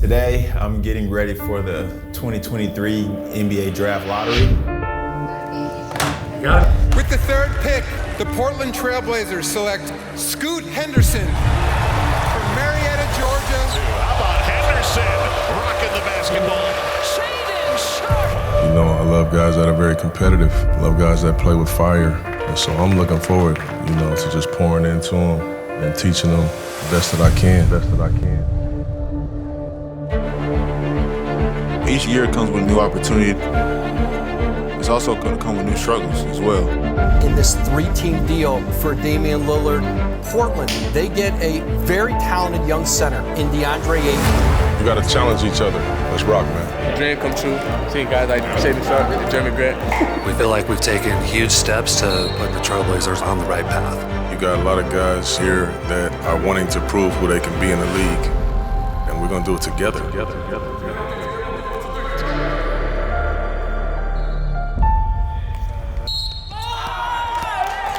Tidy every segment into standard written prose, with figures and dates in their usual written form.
Today, I'm getting ready for the 2023 NBA Draft Lottery. Got it. With the third pick, the Portland Trailblazers select Scoot Henderson from Marietta, Georgia. How about Henderson rocking the basketball? Shaedon Sharpe. You know, I love guys that are very competitive. I love guys that play with fire. And so I'm looking forward, to just pouring into them and teaching them the best that I can. Each year comes with a new opportunity. It's also going to come with new struggles as well. In this three-team deal for Damian Lillard, Portland, they get a very talented young center in DeAndre Ayton. You got to challenge each other. Let's rock, man. Dream come true. Seeing guys like Shaedon Sharpe and Jeremy Grant. We feel like we've taken huge steps to put the Trailblazers on the right path. You got a lot of guys here that are wanting to prove who they can be in the league, and we're going to do it together.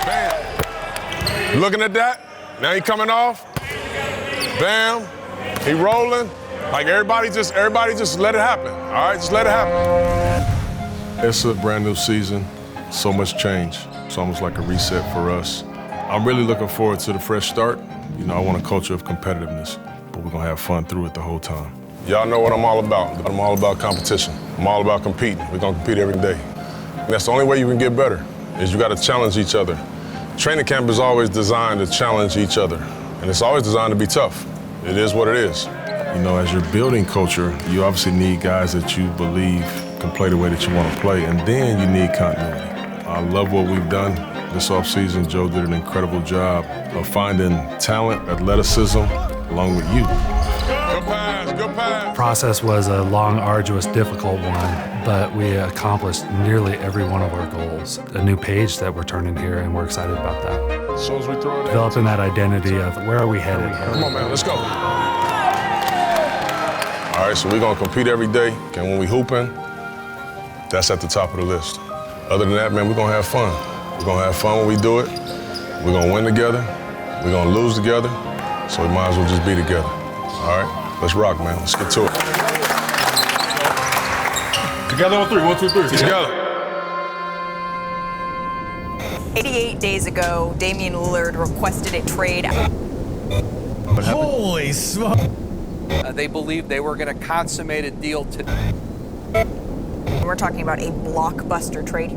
Bam. Looking at that? Now he coming off. Bam. He rolling. Like everybody just let it happen. All right, just let it happen. It's a brand new season. So much change. It's almost like a reset for us. I'm really looking forward to the fresh start. I want a culture of competitiveness, but we're gonna have fun through it the whole time. Y'all know what I'm all about. I'm all about competition. I'm all about competing. We're gonna compete every day. And that's the only way you can get better, is you gotta challenge each other. Training camp is always designed to challenge each other, and it's always designed to be tough. It is what it is. As you're building culture, you obviously need guys that you believe can play the way that you want to play, and then you need continuity. I love what we've done this offseason. Joe did an incredible job of finding talent, athleticism, along with you. Good pass, good pass. The process was a long, arduous, difficult one, but we accomplished nearly every one of our goals. A new page that we're turning here, and we're excited about that. As soon as we throw it in. Developing that identity of where are we headed? Come on, man, let's go. All right, so we're gonna compete every day, and when we hooping, that's at the top of the list. Other than that, man, we're gonna have fun. We're gonna have fun when we do it. We're gonna win together. We're gonna lose together. So we might as well just be together. All right, let's rock, man. Let's get to it. Together on three. 1, 2, 3. Together. 88 days ago, Damian Lillard requested a trade. Holy smoke. They believed they were going to consummate a deal today. We're talking about a blockbuster trade.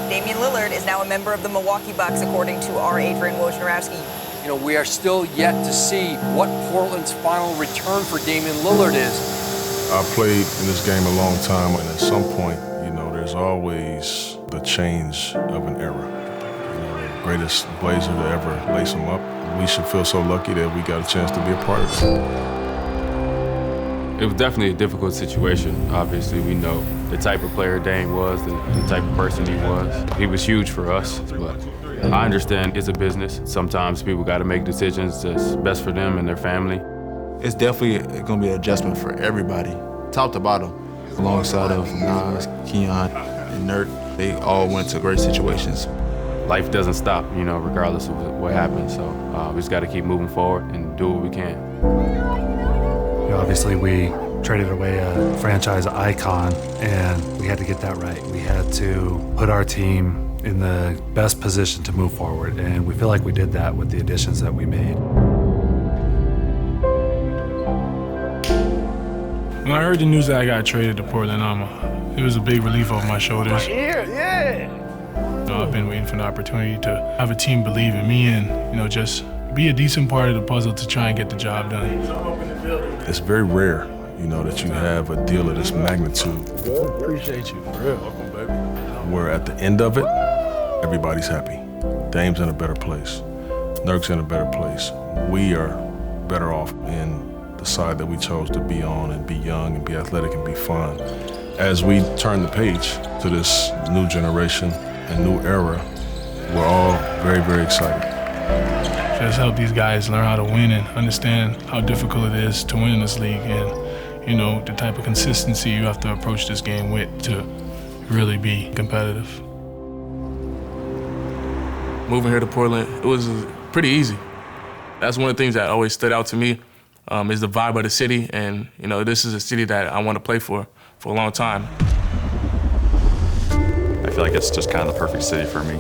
Damian Lillard is now a member of the Milwaukee Bucks, according to our Adrian Wojnarowski. We are still yet to see what Portland's final return for Damian Lillard is. I played in this game a long time, and at some point, there's always the change of an era. The greatest Blazer to ever lace them up. We should feel so lucky that we got a chance to be a part of it. It was definitely a difficult situation. Obviously, we know the type of player Dame was, the type of person he was. He was huge for us, but I understand it's a business. Sometimes people got to make decisions that's best for them and their family. It's definitely going to be an adjustment for everybody, top to bottom. Alongside of Nas, Keon, and Nurk, they all went to great situations. Life doesn't stop, regardless of what happens. So we just got to keep moving forward and do what we can. Obviously, we traded away a franchise icon, and we had to get that right. We had to put our team in the best position to move forward, and we feel like we did that with the additions that we made. When I heard the news that I got traded to Portland, it was a big relief off my shoulders. Yeah. I've been waiting for the opportunity to have a team believe in me and, just be a decent part of the puzzle to try and get the job done. It's very rare, that you have a deal of this magnitude. Appreciate you, for real. Welcome, baby. Where at the end of it, everybody's happy. Dame's in a better place. Nurk's in a better place. We are better off in the side that we chose to be on and be young and be athletic and be fun. As we turn the page to this new generation and new era, we're all very, very excited. Just help these guys learn how to win and understand how difficult it is to win in this league and, the type of consistency you have to approach this game with to really be competitive. Moving here to Portland, it was pretty easy. That's one of the things that always stood out to me is the vibe of the city. And, you know, this is a city that I want to play for a long time. I feel like it's just kind of the perfect city for me.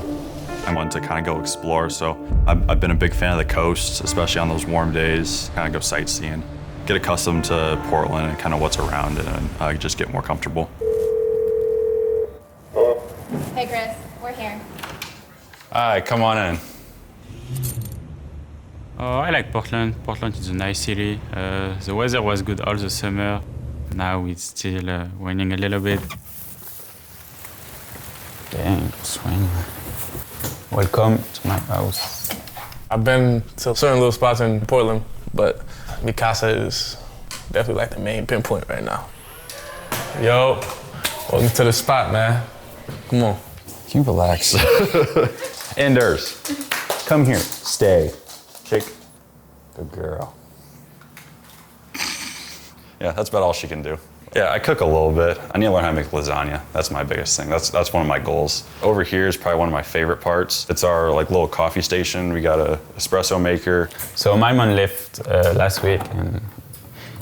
I wanted to kind of go explore, so I've been a big fan of the coast, especially on those warm days, kind of go sightseeing, get accustomed to Portland and kind of what's around it, and just get more comfortable. Hey, Chris, we're here. Hi, come on in. I like Portland. Portland is a nice city. The weather was good all the summer. Now it's still raining a little bit. Dang, it's raining. Welcome to my house. I've been to certain little spots in Portland, but Mi Casa is definitely like the main pinpoint right now. Yo, welcome to the spot, man. Come on. Can you relax? Anders, come here. Stay. Shake. Good girl. Yeah, that's about all she can do. Yeah, I cook a little bit. I need to learn how to make lasagna. That's my biggest thing. That's one of my goals. Over here is probably one of my favorite parts. It's our little coffee station. We got a espresso maker. So my mom left last week, and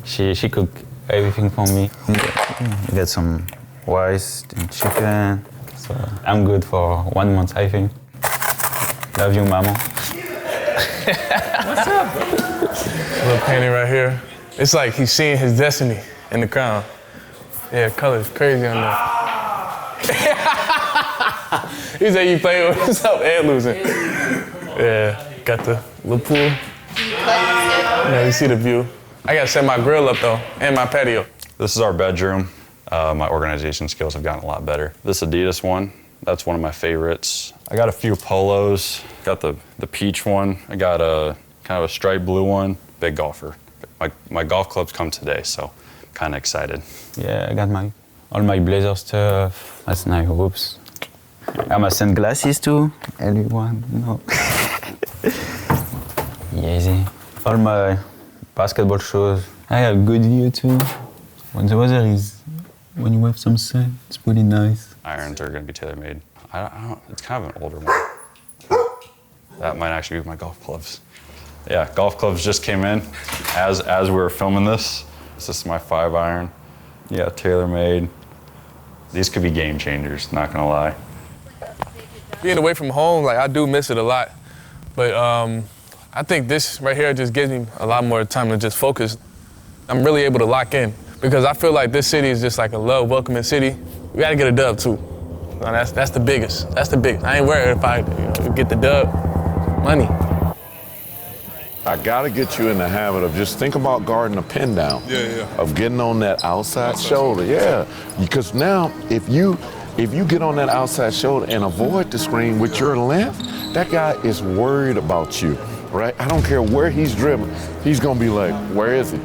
she cooked everything for me. I got some rice and chicken. So I'm good for 1 month, I think. Love you, mama. What's up? Little painting right here. It's like he's seeing his destiny in the crown. Yeah, color's crazy on there. He said you play with yourself and losing. Yeah, got the little pool. Yeah, you see the view. I gotta set my grill up though, and my patio. This is our bedroom. My organization skills have gotten a lot better. This Adidas one, that's one of my favorites. I got a few polos. Got the peach one. I got a kind of a striped blue one. Big golfer. My golf clubs come today, so kind of excited. Yeah, I got all my blazer stuff. That's nice. Whoops. I got my sunglasses too. Everyone, you know. Easy. All my basketball shoes. I got a good view too. When the weather is, when you have some sun, it's pretty nice. Irons are gonna be tailor-made. I don't, it's kind of an older one. That might actually be my golf clubs. Yeah, golf clubs just came in as we were filming this. This is my 5-iron. Yeah, tailor-made. These could be game changers, not gonna lie. Being away from home, like I do miss it a lot. But I think this right here just gives me a lot more time to just focus. I'm really able to lock in because I feel like this city is just like a love welcoming city. We gotta get a dub too. No, that's the biggest. That's the biggest. I ain't worried if I get the dub. Money. I gotta get you in the habit of just think about guarding a pin down. Yeah. Of getting on that outside shoulder. Yeah. Because now if you get on that outside shoulder and avoid the screen with your length, that guy is worried about you, right? I don't care where he's dribbling. He's gonna be like, where is he?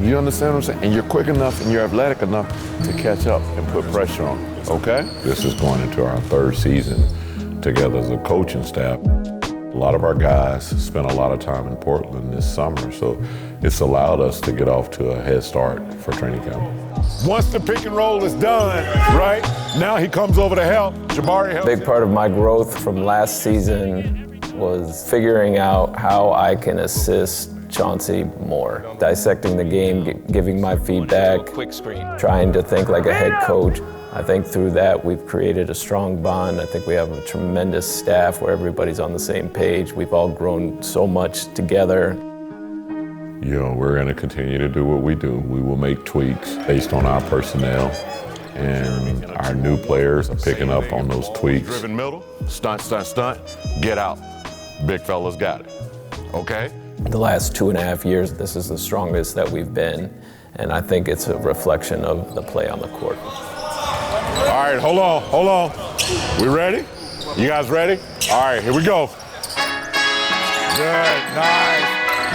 You understand what I'm saying? And you're quick enough and you're athletic enough to catch up and put pressure on him, okay? This is going into our 3rd season together as a coaching staff. A lot of our guys spent a lot of time in Portland this summer, so it's allowed us to get off to a head start for training camp. Once the pick and roll is done, right, now he comes over to help. Jabari helps. Big part of my growth from last season was figuring out how I can assist Chauncey more. Dissecting the game, giving my feedback, trying to think like a head coach. I think through that we've created a strong bond. I think we have a tremendous staff where everybody's on the same page. We've all grown so much together. You know, we're going to continue to do what we do. We will make tweaks based on our personnel, and our new players are picking up on those tweaks. Driven middle, stunt, get out. Big fella's got it, okay? The last 2.5 years, this is the strongest that we've been, and I think it's a reflection of the play on the court. All right, hold on. We ready? You guys ready? All right, here we go. Good, nice.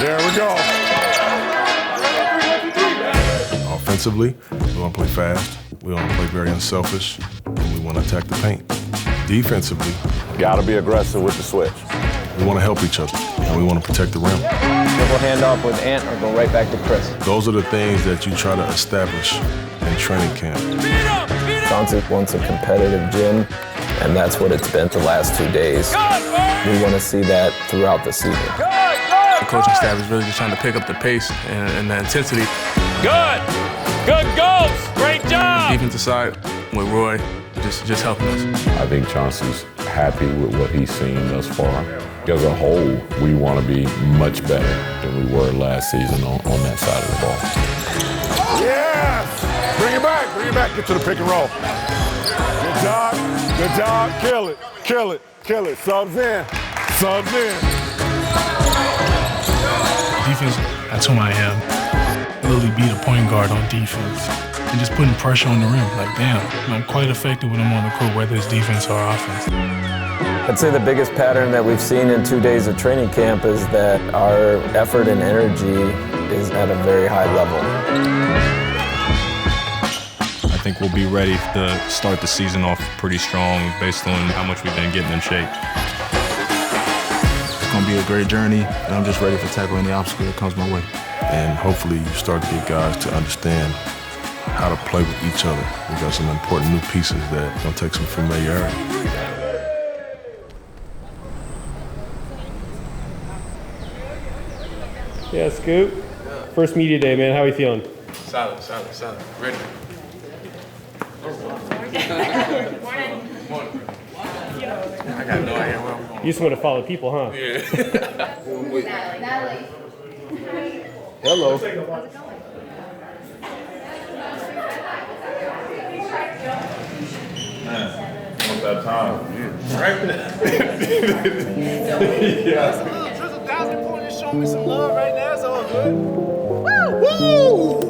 There we go. Offensively, we want to play fast. We want to play very unselfish, and we want to attack the paint. Defensively, gotta be aggressive with the switch. We want to help each other, and we want to protect the rim. Dribble handoff with Ant or go right back to Chris. Those are the things that you try to establish in training camp. Chauncey wants a competitive gym, and that's what it's been the last 2 days. We want to see that throughout the season. coaching staff is really just trying to pick up the pace and the intensity. Good. Good goals. Great job. Defensive side with Roy just helping us. I think Chauncey's happy with what he's seen thus far. As a whole, we want to be much better than we were last season on that side of the ball. Yes! Bring it back. Get to the pick and roll. Good job. Kill it. Subs in. Defense, that's who I am. Literally be the point guard on defense and just putting pressure on the rim. Like, damn, I'm quite effective when I'm on the court, whether it's defense or offense. I'd say the biggest pattern that we've seen in 2 days of training camp is that our effort and energy is at a very high level. I think we'll be ready to start the season off pretty strong based on how much we've been getting in shape. It's going to be a great journey, and I'm just ready to tackle any obstacle that comes my way. And hopefully you start to get guys to understand how to play with each other. We got some important new pieces that are going to take some familiarity. Yeah, Scoop. First media day, man. How are you feeling? Solid. Ready. Morning. I got no idea where I'm going. You just want to follow people, huh? Yeah. Natalie. Hello. What's that time? Right? Yeah. Triple 1,000 points showing me some love right now. It's all good. Woo!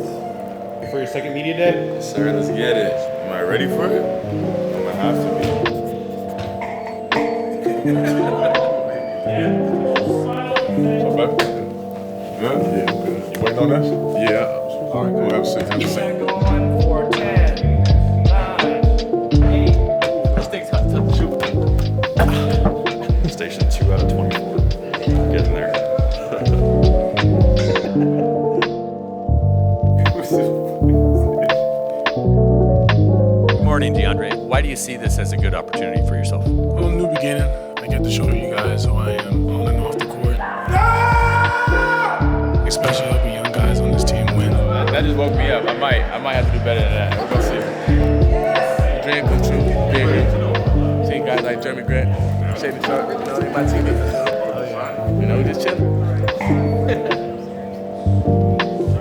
For your second media day? Yes, sir. Let's get it. Am I ready for it? I'm gonna have to be. So, baby? Good? Yeah, good. You waiting on us? Yeah. All right, cool. Have a seat. Station 2 out of 24. Getting there. Good morning, DeAndre. Why do you see this as a good opportunity for yourself? Well, new beginning. I get to show you guys who I am on and off the court. Especially helping young guys on this team win. That just woke me up. I might have to do better than that. We're gonna see. The dream come true. Being here. Seeing guys like Jeremy Grant, Shaden Sharp, they my teammates. We just chilling.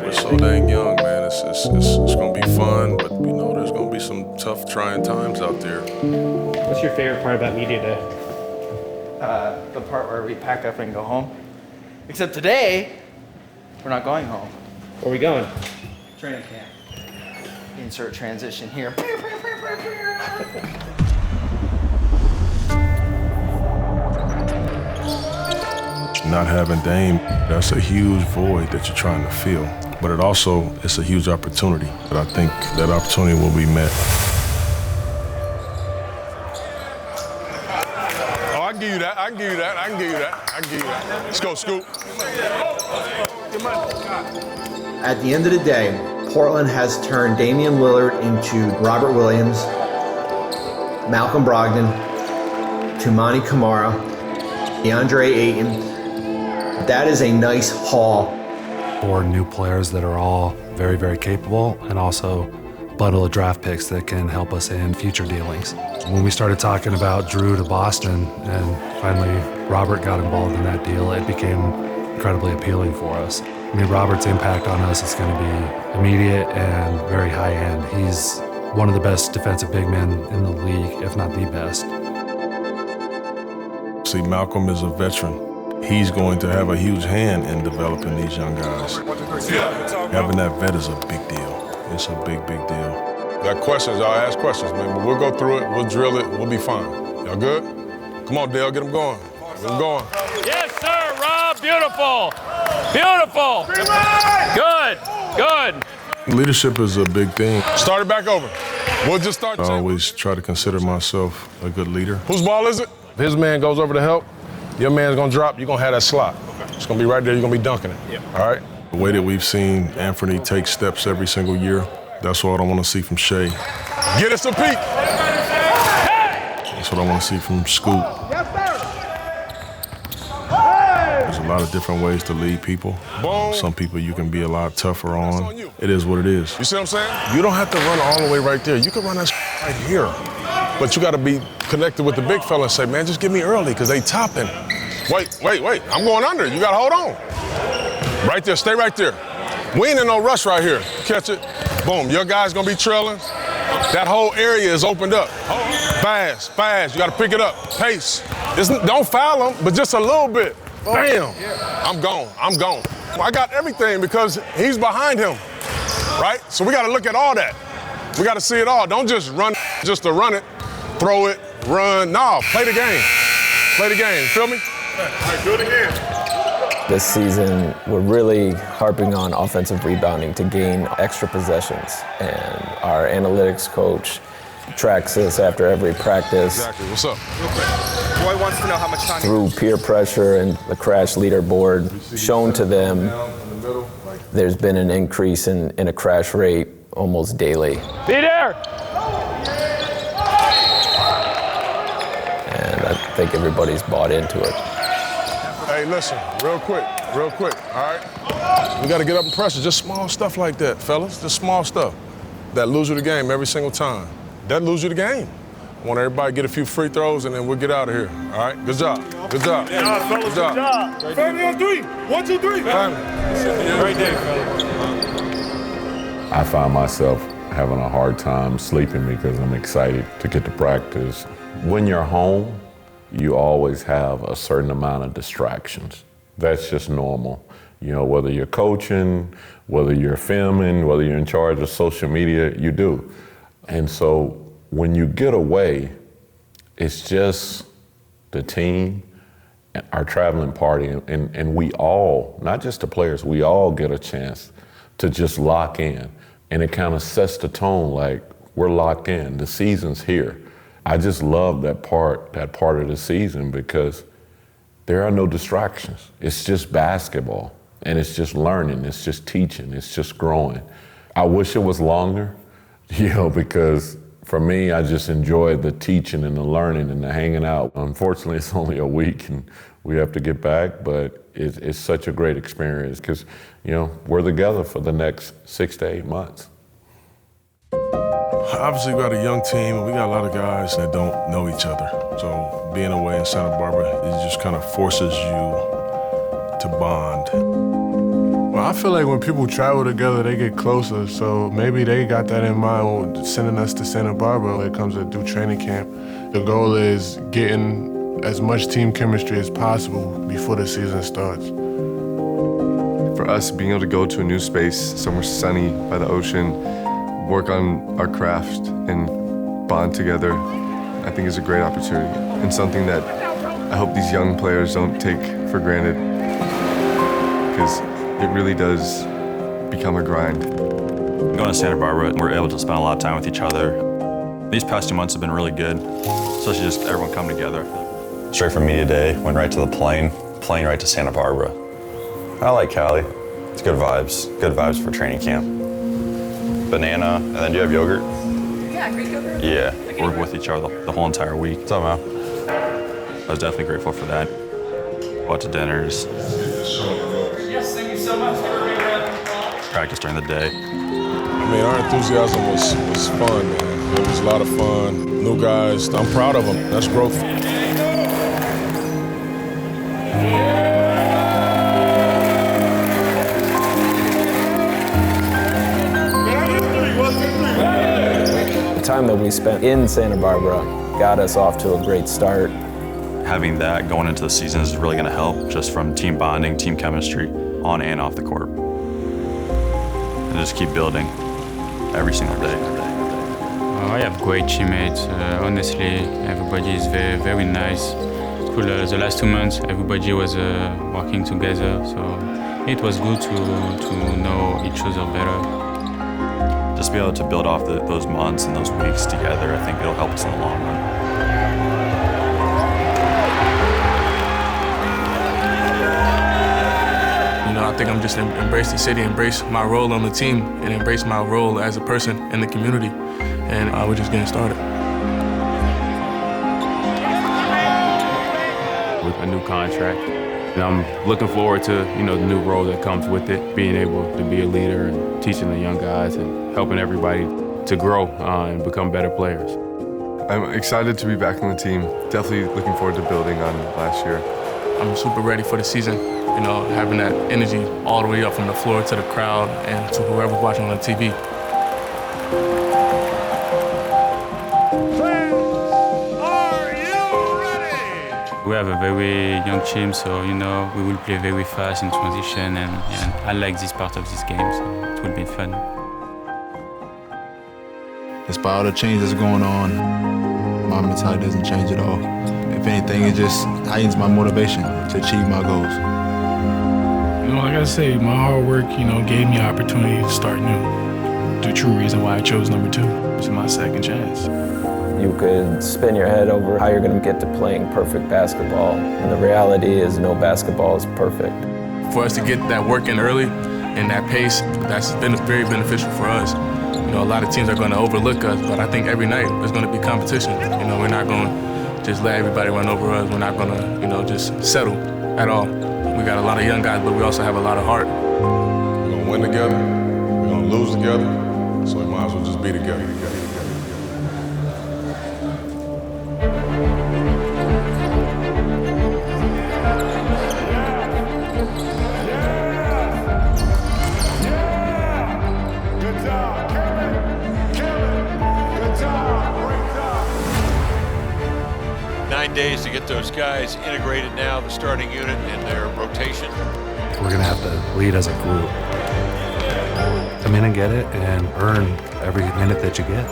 We're so dang young, man. It's gonna be fun, but there's gonna be some tough, trying times out there. What's your favorite part about media day? The part where we pack up and go home. Except today, we're not going home. Where are we going? Training camp. Insert transition here. Not having Dame, that's a huge void that you're trying to fill. But it's a huge opportunity. But I think that opportunity will be met. Oh, I can give you that. Let's go, Scoop. At the end of the day, Portland has turned Damian Lillard into Robert Williams, Malcolm Brogdon, Toumani Camara, DeAndre Ayton. That is a nice haul. 4 new players that are all very, very capable, and also a bundle of draft picks that can help us in future dealings. When we started talking about Drew to Boston, and finally Robert got involved in that deal, it became incredibly appealing for us. I mean, Robert's impact on us is going to be immediate and very high end. He's one of the best defensive big men in the league, if not the best. See, Malcolm is a veteran. He's going to have a huge hand in developing these young guys. Having that vet is a big deal. It's a big, big deal. Got questions, y'all ask questions, man. But we'll go through it, we'll drill it, we'll be fine. Y'all good? Come on, Dale, get them going. Get them going. Yes, sir, Rob. Beautiful. Beautiful. Good. Leadership is a big thing. Start it back over. We'll just start. I always try to consider myself a good leader. Whose ball is it? If his man goes over to help, your man's gonna drop, you're gonna have that slot. It's gonna be right there, you're gonna be dunking it. Yep. All right? The way that we've seen Anthony take steps every single year, that's what I wanna see from Shea. Get us a peek! That's what I wanna see from Scoop. There's a lot of different ways to lead people. Some people you can be a lot tougher on. It is what it is. You see what I'm saying? You don't have to run all the way right there. You can run that right here. But you got to be connected with the big fella and say, man, just get me early because they topping. Wait. I'm going under. You got to hold on. Right there. Stay right there. We ain't in no rush right here. Catch it. Boom. Your guy's going to be trailing. That whole area is opened up. Fast. You got to pick it up. Pace. Don't foul him, but just a little bit. Bam. I'm gone. I got everything because he's behind him, right? So we got to look at all that. We got to see it all. Don't just run just to run it, throw it, run. No, play the game. Play the game. Feel me? All right, do it again. This season, we're really harping on offensive rebounding to gain extra possessions. And our analytics coach tracks us after every practice. Exactly. What's up? Roy wants to know how much time. Through peer pressure and the crash leaderboard shown to them, there's been an increase in a crash rate almost daily. Be there! And I think everybody's bought into it. Hey, listen, real quick, all right? We got to get up and pressure. Just small stuff like that, fellas. Just small stuff that lose you the game every single time. That lose you the game. I want everybody to get a few free throws, and then we'll get out of here, all right? Good job. Good job. Family on three. 1, 2, 3. Great day, fellas. I find myself having a hard time sleeping because I'm excited to get to practice. When you're home, you always have a certain amount of distractions. That's just normal. You know, whether you're coaching, whether you're filming, whether you're in charge of social media, you do. And so when you get away, it's just the team, our traveling party, and we all, not just the players, we all get a chance to just lock in. And it kind of sets the tone like we're locked in, the season's here. I just love that part of the season because there are no distractions. It's just basketball, and it's just learning, it's just teaching, it's just growing. I wish it was longer, you know, because for me, I just enjoyed the teaching and the learning and the hanging out. Unfortunately, it's only a week and we have to get back, but it's such a great experience because, you know, we're together for the next 6 to 8 months. Obviously, we got a young team, and we got a lot of guys that don't know each other. So being away in Santa Barbara, it just kind of forces you to bond. Well, I feel like when people travel together, they get closer. So maybe they got that in mind when sending us to Santa Barbara when it comes to do training camp. The goal is getting as much team chemistry as possible before the season starts. For us, being able to go to a new space, somewhere sunny by the ocean, work on our craft and bond together, I think is a great opportunity and something that I hope these young players don't take for granted because it really does become a grind. Going to Santa Barbara, we're able to spend a lot of time with each other. These past 2 months have been really good, especially just everyone coming together. Straight from media day, went right to the plane right to Santa Barbara. I like Cali. It's good vibes for training camp. Banana, and then do you have yogurt? Yeah, Greek yogurt. Yeah, we're with each other the whole entire week. What's up, man? I was definitely grateful for that. Lots of dinners. Yes, thank you so much. Practice during the day. I mean, our enthusiasm was fun, man. It was a lot of fun. New guys, I'm proud of them. That's growth. The time that we spent in Santa Barbara got us off to a great start. Having that going into the season is really going to help just from team bonding, team chemistry, on and off the court. And just keep building every single day. I have great teammates. Honestly, everybody is very, very nice. Cool. The last 2 months, everybody was working together, so it was good to know each other better. Just be able to build off those months and those weeks together, I think it'll help us in the long run. You know, I think I'm just embrace the city, embrace my role on the team, and embrace my role as a person in the community. And we're just getting started. With a new contract, And I'm looking forward to, the new role that comes with it, being able to be a leader and teaching the young guys and helping everybody to grow and become better players. I'm excited to be back on the team. Definitely looking forward to building on last year. I'm super ready for the season. Having that energy all the way up from the floor to the crowd and to whoever's watching on the TV. We have a very young team, so we will play very fast in transition, and I like this part of this game, so it will be fun. Despite all the changes going on, my mentality doesn't change at all. If anything, it just heightens my motivation to achieve my goals. Like I say, my hard work, gave me an opportunity to start new. The true reason why I chose number 2 was my second chance. You could spin your head over how you're going to get to playing perfect basketball, and the reality is no basketball is perfect. For us to get that work in early and that pace, that's been very beneficial for us. A lot of teams are going to overlook us, but I think every night there's going to be competition. We're not going to just let everybody run over us. We're not going to, just settle at all. We got a lot of young guys, but we also have a lot of heart. We're going to win together. We're going to lose together. So we might as well just be together. Days to get those guys integrated now, the starting unit and their rotation. We're going to have to lead as a group. Come in and get it and earn every minute that you get.